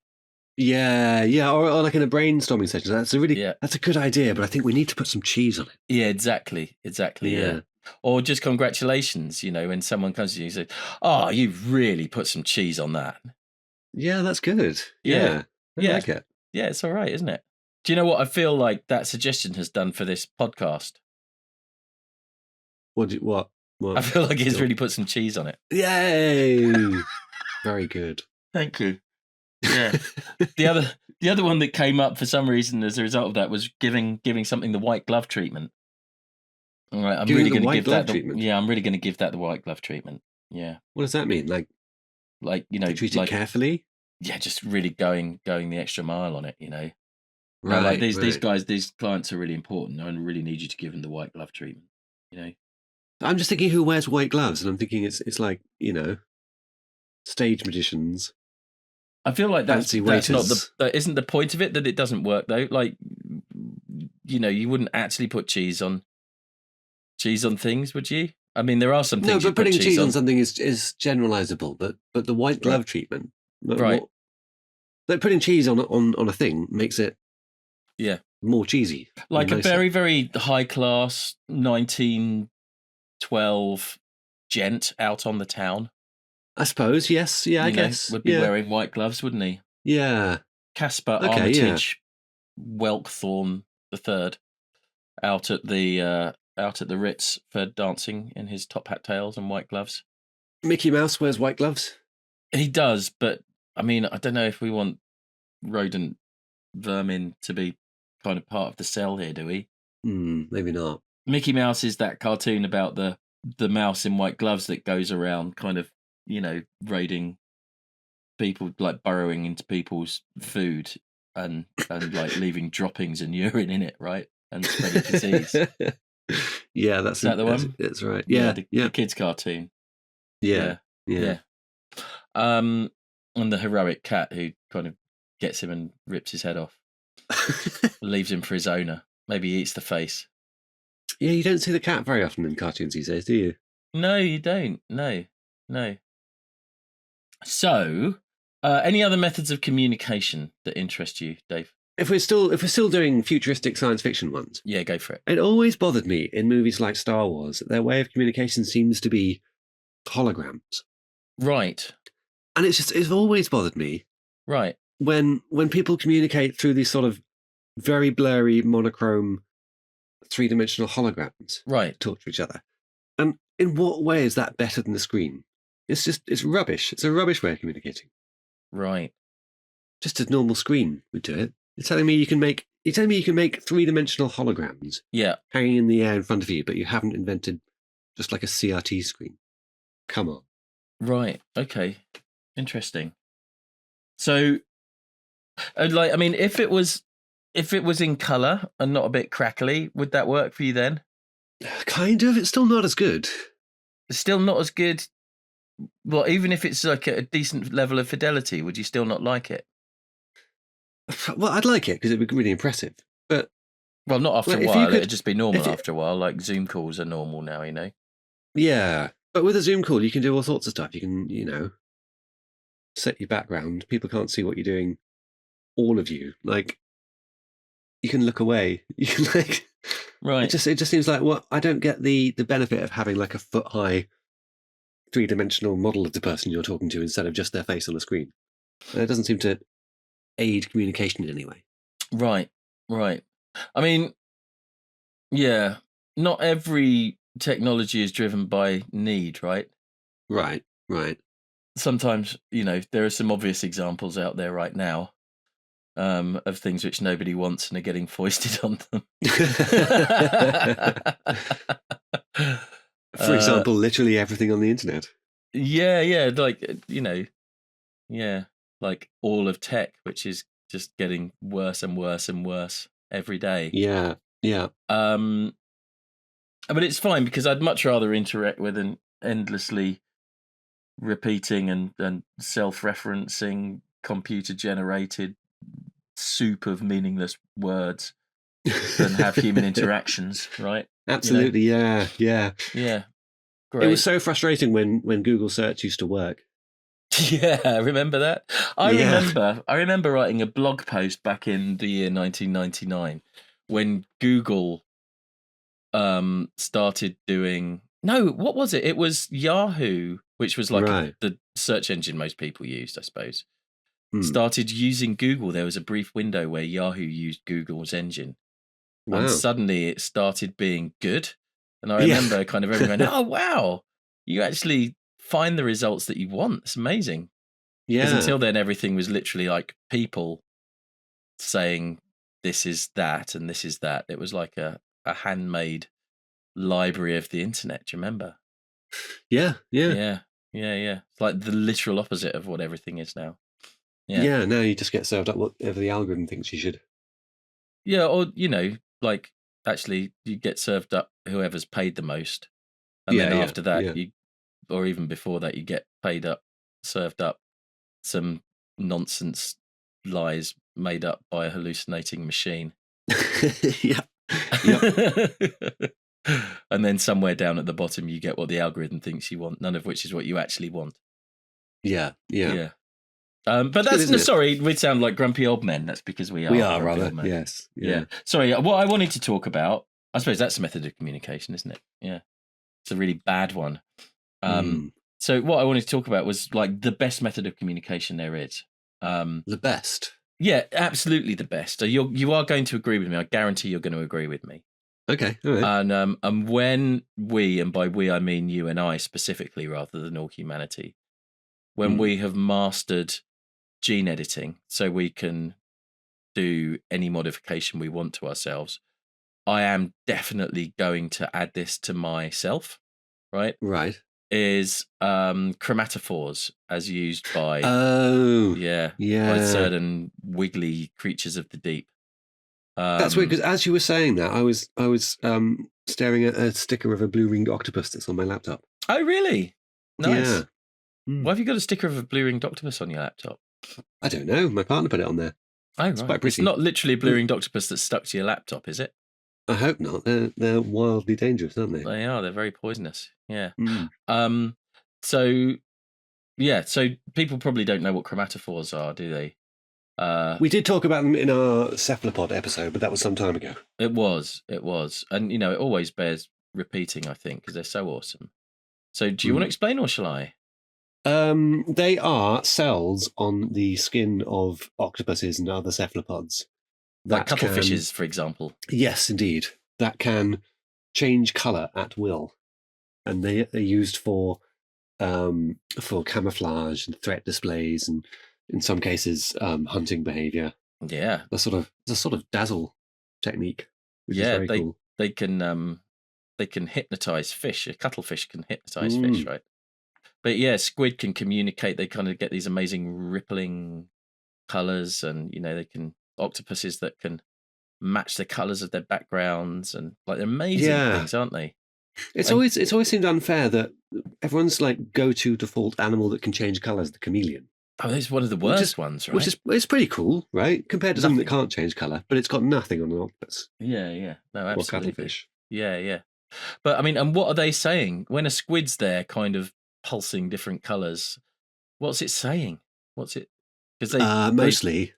Yeah, or like in a brainstorming session. That's a good idea, but I think we need to put some cheese on it. Yeah, exactly. Yeah. Or just congratulations, when someone comes to you and says, "Oh, you've really put some cheese on that." Yeah, that's good. Yeah. I like it. Yeah, it's all right, isn't it? Do you know what I feel like that suggestion has done for this podcast? What? I feel like it's really put some cheese on it. Yay! Very good. Thank you. Yeah. The other one that came up for some reason as a result of that was giving something the white glove treatment. All right, I'm really going to give that. I'm really going to give that the white glove treatment. Yeah. What does that mean? Like treat it carefully. Yeah, just really going the extra mile on it. Right, these guys, these clients are really important. I really need you to give them the white glove treatment. I'm just thinking, who wears white gloves? And I'm thinking it's like stage magicians. I feel like that's not that isn't the point of it, that it doesn't work though. Like you wouldn't actually put cheese on things, would you? I mean, there are some things. No, but putting cheese on something is generalizable. But the white glove treatment, right? But putting cheese on a thing makes it more cheesy. Like a very, very high class 1912 gent out on the town. I suppose, yes. Yeah, I guess. Would be wearing white gloves, wouldn't he? Yeah. Caspar Armitage Whelkthorne III out at the Ritz for dancing in his top hat tails and white gloves. Mickey Mouse wears white gloves? He does, but I mean, I don't know if we want rodent vermin to be kind of part of the cell here, do we? Maybe not. Mickey Mouse is that cartoon about the mouse in white gloves that goes around kind of, raiding people, like burrowing into people's food and like leaving droppings and urine in it, right? And spreading disease. Yeah, is that the one? That's right. Yeah, the kids' cartoon. Yeah. And the heroic cat who kind of gets him and rips his head off, leaves him for his owner. Maybe he eats the face. Yeah, you don't see the cat very often in cartoons these days, do you? No, you don't. No. So, any other methods of communication that interest you, Dave? If we're still doing futuristic science fiction ones, go for it. It always bothered me in movies like Star Wars that their way of communication seems to be holograms. Right. And it's always bothered me. Right. When people communicate through these sort of very blurry, monochrome, three-dimensional holograms. Right. Talk to each other. And in what way is that better than the screen? It's rubbish. It's a rubbish way of communicating. Right. Just a normal screen would do it. You're telling me you can make three-dimensional holograms. Yeah. Hanging in the air in front of you, but you haven't invented just like a CRT screen. Come on. Right. Okay. Interesting. So, if it was in color and not a bit crackly, would that work for you then? Kind of. It's still not as good. It's still not as good. Well, even if it's like a decent level of fidelity, would you still not like it? Well, I'd like it because it'd be really impressive. But not after a while. It'd just be normal after a while. Like Zoom calls are normal now, Yeah, but with a Zoom call, you can do all sorts of stuff. You can, set your background. People can't see what you're doing. All of you, like, you can look away. You can right. It just seems like I don't get the benefit of having like a foot high, three-dimensional model of the person you're talking to instead of just their face on a screen. It doesn't seem to aid communication in any way. Right. I mean, yeah, not every technology is driven by need, right? Right. Sometimes, there are some obvious examples out there right now of things which nobody wants and are getting foisted on them. For example, literally everything on the internet. Yeah, like all of tech, which is just getting worse and worse and worse every day. Yeah. But it's fine because I'd much rather interact with an endlessly repeating and self-referencing computer-generated soup of meaningless words than have human interactions, right? Absolutely, yeah. Great. It was so frustrating when Google Search used to work. Yeah, remember that? I remember writing a blog post back in the year 1999 when Google started doing... No, what was it? It was Yahoo, which was like the search engine most people used, I suppose. Started using Google. There was a brief window where Yahoo used Google's engine. Wow. And suddenly it started being good. And I remember kind of everyone going, oh, wow, you actually find the results that you want. It's amazing. Yeah. Because until then, everything was literally like people saying this is that and this is that. It was like a handmade library of the internet. Do you remember? Yeah. It's like the literal opposite of what everything is now. Yeah, now you just get served up whatever the algorithm thinks you should. Yeah, or, like, actually, you get served up whoever's paid the most. And then after that, or even before that, you get served up some nonsense lies made up by a hallucinating machine. Yeah. And then somewhere down at the bottom, you get what the algorithm thinks you want, none of which is what you actually want. Yeah. But that's good, sorry, we sound like grumpy old men. That's because we are. We are rather. Yes. Yeah. Sorry. What I wanted to talk about, I suppose that's a method of communication, isn't it? Yeah. It's a really bad one. So what I wanted to talk about was like the best method of communication there is. The best. Yeah, absolutely the best. You are going to agree with me. I guarantee you're going to agree with me. Okay. All right. And when we, and by we I mean you and I specifically, rather than all humanity, when we have mastered gene editing, so we can do any modification we want to ourselves, I am definitely going to add this to myself. Right. Is chromatophores as used by by certain wiggly creatures of the deep. That's weird, because as you were saying that, I was staring at a sticker of a blue-ringed octopus that's on my laptop. Oh, really? Nice. Yeah. Why have you got a sticker of a blue-ringed octopus on your laptop? I don't know. My partner put it on there. Oh, it's quite pretty. It's not literally a blue-ringed octopus that's stuck to your laptop, is it? I hope not. They're wildly dangerous, aren't they? They are. They're very poisonous. Yeah. So people probably don't know what chromatophores are, do they? We did talk about them in our cephalopod episode, but that was some time ago. It was. And, it always bears repeating, I think, because they're so awesome. So do you want to explain, or shall I? They are cells on the skin of octopuses and other cephalopods. Like cuttlefishes, for example. Yes, indeed. That can change colour at will. And they're used for camouflage and threat displays, and in some cases hunting behaviour. Yeah. The sort of dazzle technique, which is very cool. They can hypnotise fish. A cuttlefish can hypnotise fish, right? But yeah, squid can communicate. They kind of get these amazing rippling colours, and they can octopuses that can match the colours of their backgrounds, and like they're amazing things, aren't they? It's always seemed unfair that everyone's like go-to default animal that can change colours, the chameleon. Oh, it's one of the worst ones, right? It's pretty cool, right? Compared to something that can't change colour, but it's got nothing on an octopus. Yeah. No, absolutely. Or cuttlefish. Yeah. But I mean, and what are they saying when a squid's there, kind of pulsing different colours? What's it saying? What's it? Because mostly,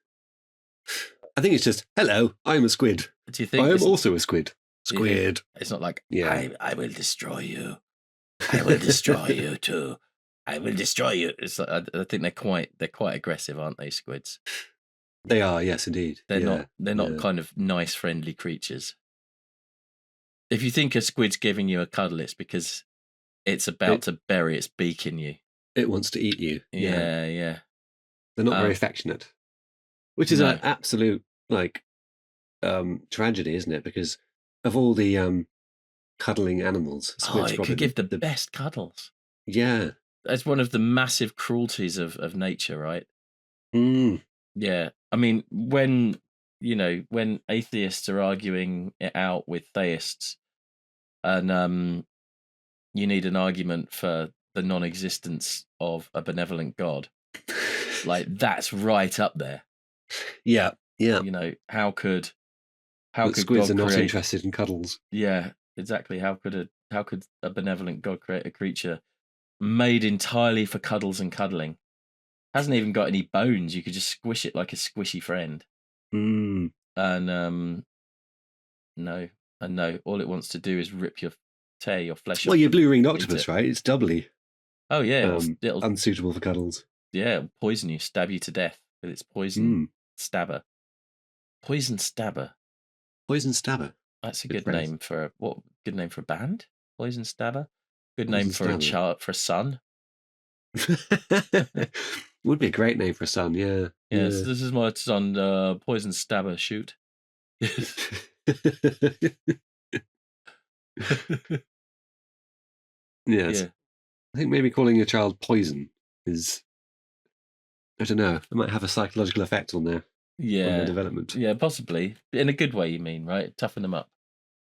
I think it's just, hello, I'm a squid. Do you think I am also a squid? Squid. It's not like, I will destroy you. I will destroy you too. I will destroy you. It's like, I think they're quite aggressive, aren't they, squids? They are, yes, indeed. They're not kind of nice, friendly creatures. If you think a squid's giving you a cuddle, it's because it's about to bury its beak in you. It wants to eat you. Yeah. They're not very affectionate, which is an absolute tragedy, isn't it? Because of all the cuddling animals, squids it could give the best cuddles. Yeah, that's one of the massive cruelties of nature, right? Yeah, I mean, when atheists are arguing it out with theists, and you need an argument for the non-existence of a benevolent God, like that's right up there. Yeah. How could squids God are not create... interested in cuddles? Yeah, exactly. How could a benevolent God create a creature made entirely for cuddles and cuddling? Hasn't even got any bones. You could just squish it like a squishy friend. And no, all it wants to do is tear your flesh off. Well, you're blue-ringed octopus, right? It's doubly it'll unsuitable for cuddles. Yeah, it'll poison you, stab you to death with its poison stabber. Poison stabber. Poison stabber. That's a good name for good name for a band? Poison stabber. Good name for a child, for a son. Would be a great name for a son, yeah. Yes, this is my son, Poison Stabber, shoot. Yes. Yeah. I think maybe calling your child Poison is, I don't know, it might have a psychological effect on their development. Yeah, possibly. In a good way, you mean, right? Toughen them up.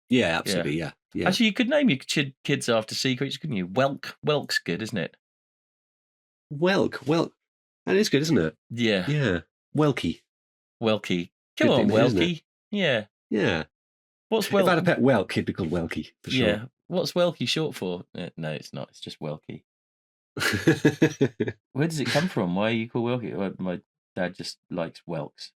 Yeah, absolutely, yeah. Actually, you could name your kids after sea creatures, couldn't you? Whelk's good, isn't it? Whelk. That is good, isn't it? Yeah. Yeah. Welky. Come on, Welky. Yeah. What's If I had a pet whelk, he'd be called Welky for sure. Yeah. What's Welky short for? No, it's not. It's just Welky. Where does it come from? Why are you called Welky? Well, my dad just likes whelks.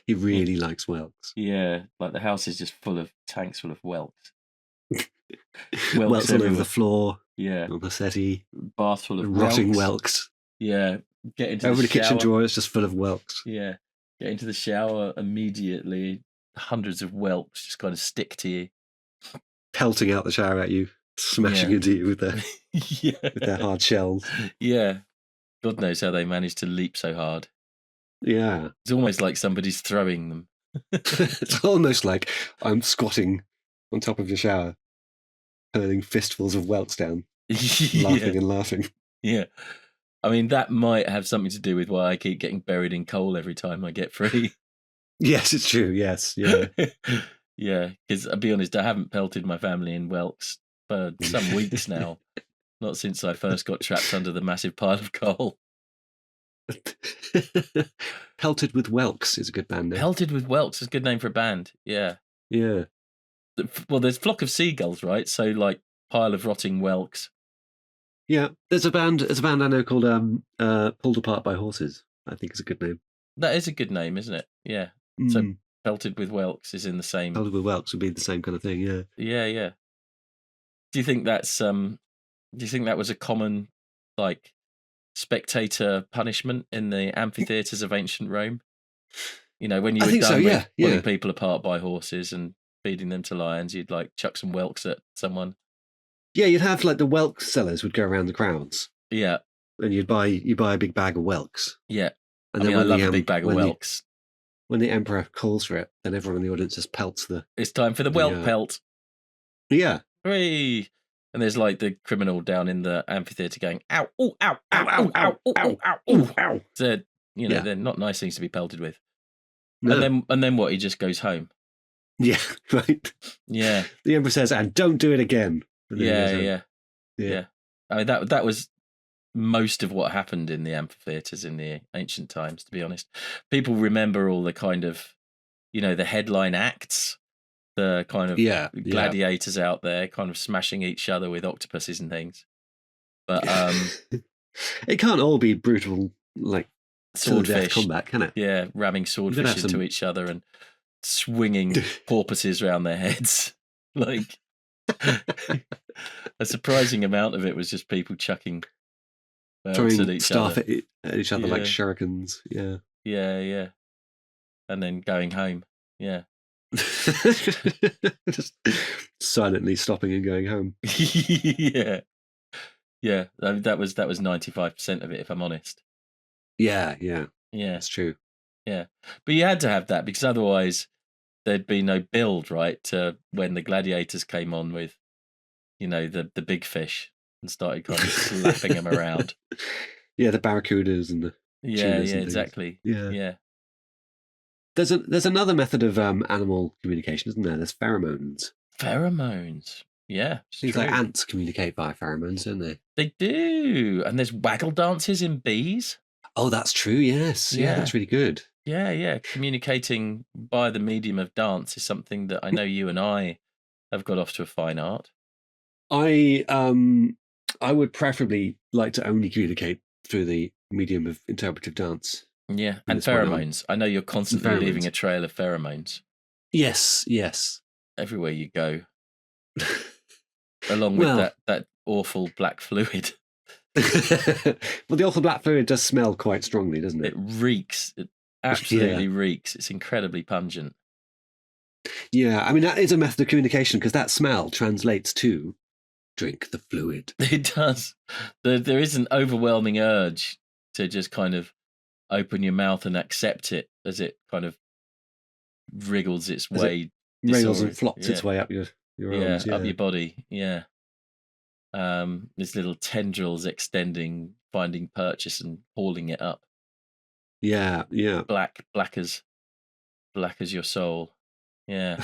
He really likes whelks. Yeah, like the house is just full of tanks full of whelks. Whelks all over the floor. Yeah. On the settee. Bath full of rotting whelks. Yeah. Get into over the shower. Kitchen drawer is just full of whelks. Yeah. Get into the shower immediately. Hundreds of whelks just kind of stick to you. Pelting out the shower at you, smashing into you with their hard shells. Yeah. God knows how they manage to leap so hard. Yeah. It's almost like somebody's throwing them. It's almost like I'm squatting on top of your shower, hurling fistfuls of whelks down, laughing and laughing. Yeah. I mean, that might have something to do with why I keep getting buried in coal every time I get free. Yes, it's true. Yes. Yeah. Yeah. Because I'll be honest, I haven't pelted my family in whelks for some weeks now. Not since I first got trapped under the massive pile of coal. Pelted with Whelks is a good band name. Pelted with Whelks is a good name for a band. Yeah. Yeah. Well, there's Flock of Seagulls, right? So, like, pile of rotting whelks. Yeah. There's a band I know called Pulled Apart by Horses. I think is a good name. That is a good name, isn't it? Yeah. So Pelted with Whelks is in the same. Pelted with Whelks would be the same kind of thing. Yeah. Yeah. Yeah. Do you think that's Do you think that was a common, like, spectator punishment in the amphitheatres of ancient Rome? You know, when you were done with pulling people apart by horses and feeding them to lions, you'd like chuck some whelks at someone. Yeah, you'd have like the whelk sellers would go around the crowds. Yeah, and you buy a big bag of whelks. Yeah, and I love a big bag of whelks. When the emperor calls for it, then everyone in the audience just pelts the. It's time for the whelk pelt. Yeah. Hooray! And there's like the criminal down in the amphitheatre going, ow, oh, ow, ow, ow, ow, ow, ow, ow, ow, ow. So, they're not nice things to be pelted with. No. And then what? He just goes home. Yeah, right. Yeah. The emperor says, and don't do it again. Yeah. I mean, that was most of what happened in the amphitheatres in the ancient times, to be honest. People remember all the kind of, the headline acts. The kind of gladiators out there kind of smashing each other with octopuses and things. But it can't all be brutal, like swordfish combat, can it? Yeah, ramming swordfish into each other and swinging porpoises around their heads. Like a surprising amount of it was just people chucking throwing stuff at each other like shurikens. Yeah. Yeah. And then going home. Yeah. Just silently stopping and going home. Yeah. That was 95% of it, if I'm honest. Yeah, that's true. Yeah, but you had to have that because otherwise there'd be no build, right? To when the gladiators came on with, the big fish and started kind of slapping them around. Yeah, the barracudas and the exactly. Yeah. There's another method of animal communication, isn't there? There's pheromones. Pheromones. Yeah. Things like ants communicate by pheromones, don't they? They do. And there's waggle dances in bees. Oh, that's true, yes. Yeah, that's really good. Yeah. Communicating by the medium of dance is something that I know you and I have got off to a fine art. I would preferably like to only communicate through the medium of interpretive dance. Yeah, and pheromones. I know you're constantly leaving a trail of pheromones. Yes. Everywhere you go. Along with that awful black fluid. Well, the awful black fluid does smell quite strongly, doesn't it? It reeks. It absolutely reeks. It's incredibly pungent. Yeah, I mean, that is a method of communication because that smell translates to drink the fluid. It does. There is an overwhelming urge to just kind of open your mouth and accept it as it kind of wriggles its way. Wriggles and flops its way up your arms. Up your body. Yeah. These little tendrils extending, finding purchase and hauling it up. Yeah. Black as your soul. Yeah.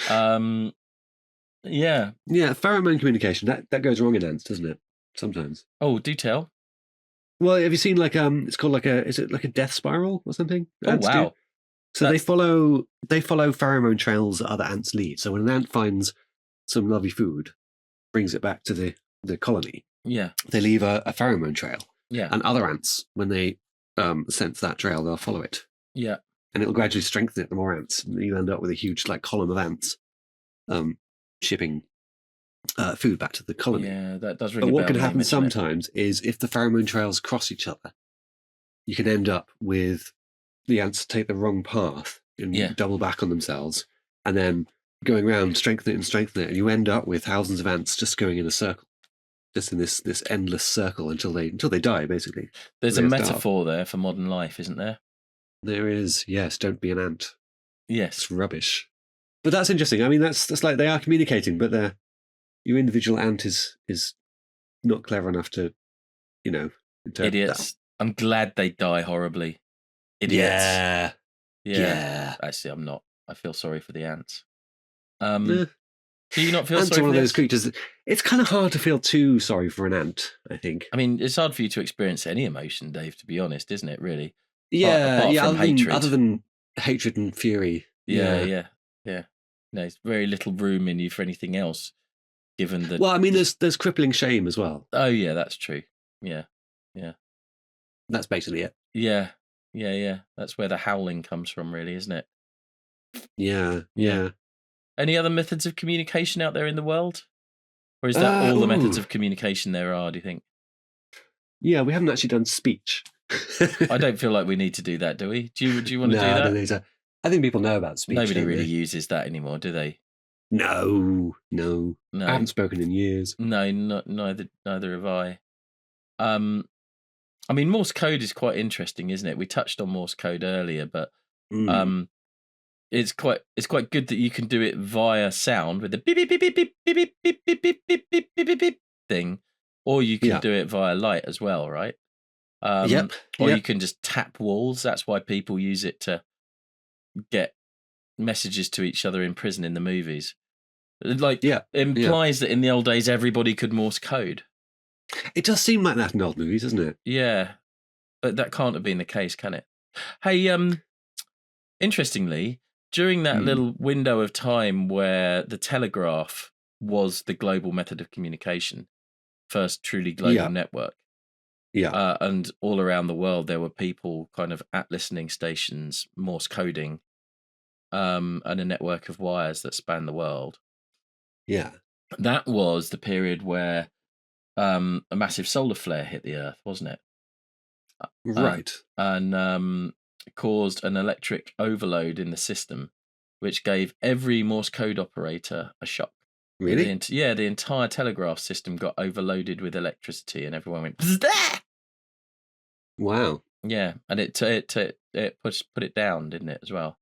Yeah. Pheromone communication that goes wrong in ants, doesn't it? Sometimes. Oh, do tell. Well, have you seen it's called is it like a death spiral or something? Oh, wow. So they follow pheromone trails that other ants lead. So when an ant finds some lovely food, brings it back to the colony. Yeah. They leave a pheromone trail. Yeah. And other ants, when they sense that trail, they'll follow it. Yeah. And it'll gradually strengthen it. The more ants, and you end up with a huge column of ants shipping food back to the colony. Yeah, that does ring a bell. But what can name, happen sometimes is if the pheromone trails cross each other, you can end up with the ants take the wrong path and double back on themselves, and then going around, strengthen it, and you end up with thousands of ants just going in a circle, just in this endless circle until they die, basically. There's a metaphor there for modern life, isn't there? There is, yes. Don't be an ant. Yes, it's rubbish. But that's interesting. I mean, that's like they are communicating, but your individual ant is not clever enough to, interpret idiots. That. I'm glad they die horribly. Idiots. Yeah. Actually, I'm not. I feel sorry for the ants. Do you not feel ants sorry are one for of those creatures? It's kind of hard to feel too sorry for an ant, I think. I mean, it's hard for you to experience any emotion, Dave, to be honest, isn't it, really? Yeah, apart from other than hatred and fury. Yeah. No, there's very little room in you for anything else, given that... Well, I mean, there's crippling shame as well. Oh, yeah, that's true. Yeah. That's basically it. Yeah. That's where the howling comes from, really, isn't it? Yeah. Any other methods of communication out there in the world? Or is that all the methods of communication there are, do you think? Yeah, we haven't actually done speech. I don't feel like we need to do that, do we? Do you want to do that? I don't think so. I think people know about speech. Nobody really uses that anymore, do they? No. I haven't spoken in years. No, neither have I. I mean, Morse code is quite interesting, isn't it? We touched on Morse code earlier, but it's quite good that you can do it via sound with the beep beep beep beep beep beep beep beep beep beep beep beep beep beep thing, or you can do it via light as well, right? Or you can just tap walls. That's why people use it to get messages to each other in prison in the movies. It implies that in the old days everybody could Morse code. It does seem like that in old movies, doesn't it? Yeah, but that can't have been the case, can it? Hey, interestingly, during that little window of time where the telegraph was the global method of communication, first truly global network, and all around the world there were people kind of at listening stations, Morse coding, and a network of wires that span the world. Yeah. That was the period where a massive solar flare hit the Earth, wasn't it? Right. And caused an electric overload in the system, which gave every Morse code operator a shock. Really? The entire telegraph system got overloaded with electricity, and everyone went Bzz! Wow. Yeah, and it put it down, didn't it, as well?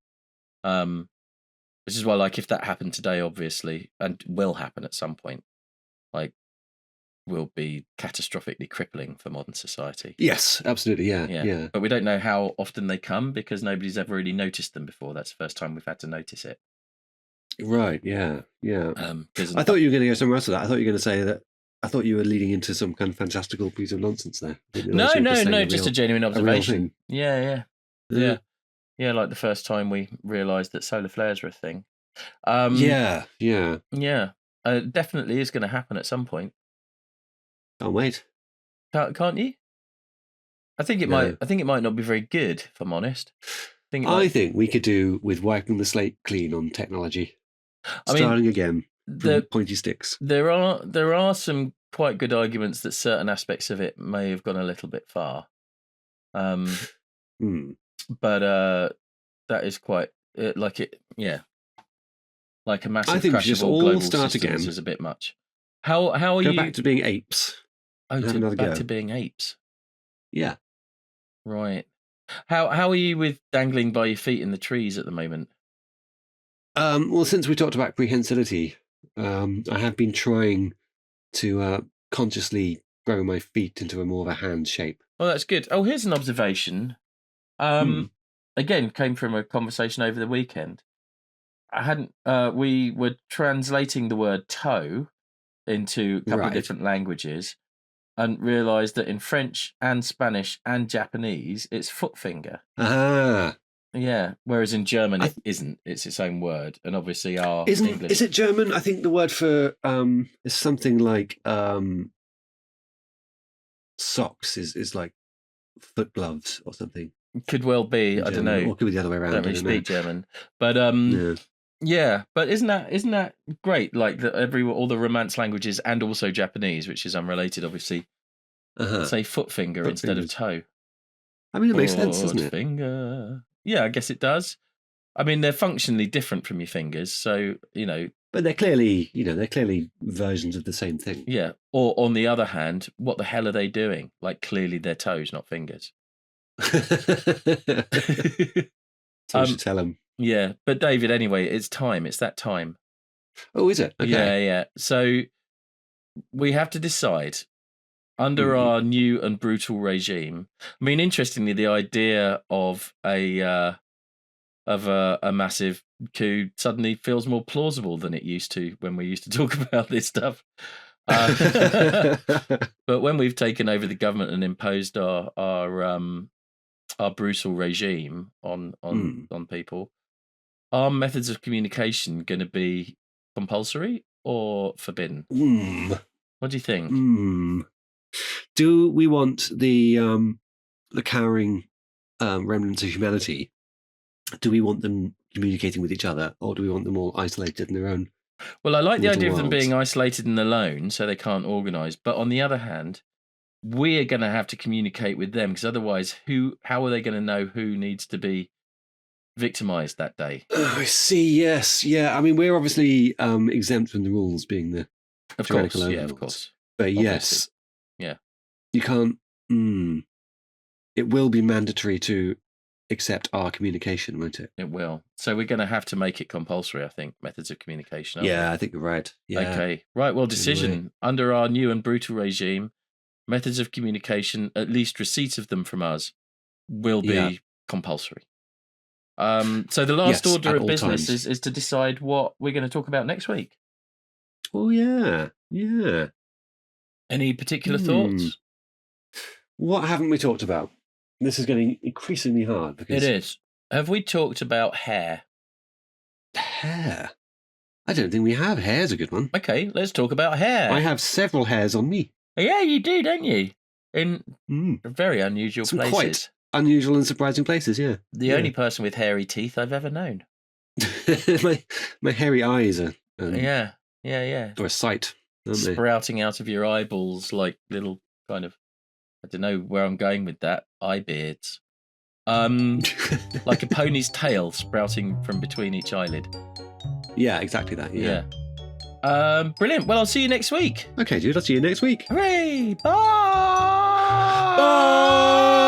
Which is why, like, if that happened today, obviously, and will happen at some point, like, will be catastrophically crippling for modern society. Yes, absolutely. Yeah. But we don't know how often they come because nobody's ever really noticed them before. That's the first time we've had to notice it. Right. Yeah. I thought you were going to go somewhere else with that. I thought you were going to say that. I thought you were leading into some kind of fantastical piece of nonsense there. No, just a genuine observation. Yeah. Like the first time we realised that solar flares were a thing. Yeah. Definitely is going to happen at some point. Can't wait. Can't you? I think it might. I think it might not be very good, if I'm honest. I think we could do with wiping the slate clean on technology. Starting again from pointy sticks. There are some quite good arguments that certain aspects of it may have gone a little bit far. But that is quite like a massive. I think crash we just of all all global start systems again. is a bit much. How are you? Go back to being apes. Back to being apes. Yeah. Right. How are you with dangling by your feet in the trees at the moment? Well, since we talked about prehensility, I have been trying to consciously grow my feet into a more of a hand shape. Oh, that's good. Oh, here's an observation. Again, came from a conversation over the weekend. We were translating the word toe into a couple of different languages and realised that in French and Spanish and Japanese, it's foot finger. Ah. Yeah, whereas in German it isn't. It's its own word, and obviously our English. Is it German? I think the word for is something like socks is like foot gloves or something. Could well be. I don't know. Or could be the other way around. I don't really speak German, but yeah. But isn't that great? Like all the Romance languages, and also Japanese, which is unrelated, obviously. Say foot finger instead of toe. I mean, it makes sense, doesn't it? Finger. Yeah, I guess it does. I mean, they're functionally different from your fingers, so But they're clearly, versions of the same thing. Yeah. Or on the other hand, what the hell are they doing? Like, clearly they're toes, not fingers. So you should tell them. Yeah, but David, anyway, it's time. It's that time. Oh, is it? Okay. Yeah. So we have to decide under our new and brutal regime. I mean, interestingly, the idea of a massive coup suddenly feels more plausible than it used to when we used to talk about this stuff. But when we've taken over the government and imposed our brutal regime on people, are methods of communication going to be compulsory or forbidden? What do you think? Do we want the cowering remnants of humanity? Do we want them communicating with each other, or do we want them all isolated in their own? Well, I like the idea of them being isolated and alone, so they can't organise. But on the other hand, we're going to have to communicate with them, because otherwise, how are they going to know who needs to be victimised that day? Oh, I see. Yes, yeah. I mean, we're obviously exempt from the rules, being the tyrannical overlords. Yeah, of course. But obviously. Yes, yeah, you can't. It will be mandatory to accept our communication, won't it? It will. So we're going to have to make it compulsory, I think, methods of communication. Yeah, I think you're right. Yeah. Okay. Right. Well, decision. Under our new and brutal regime, methods of communication, at least receipt of them from us, will be compulsory. So the last order of business is to decide what we're going to talk about next week. Oh, yeah. Yeah. Any particular thoughts? What haven't we talked about? This is getting increasingly hard. Because it is. Have we talked about hair? Hair? I don't think we have. Hair's a good one. Okay, let's talk about hair. I have several hairs on me. Yeah, you do, don't you? In very unusual places. Quite unusual and surprising places, yeah. The only person with hairy teeth I've ever known. my hairy eyes are... yeah. Or a sight, sprouting out of your eyeballs like little kind of... I don't know where I'm going with that. Eye beards. Like a pony's tail sprouting from between each eyelid. Yeah, exactly that. Yeah. Brilliant. Well, I'll see you next week. Okay, dude. I'll see you next week. Hooray! Bye! Bye!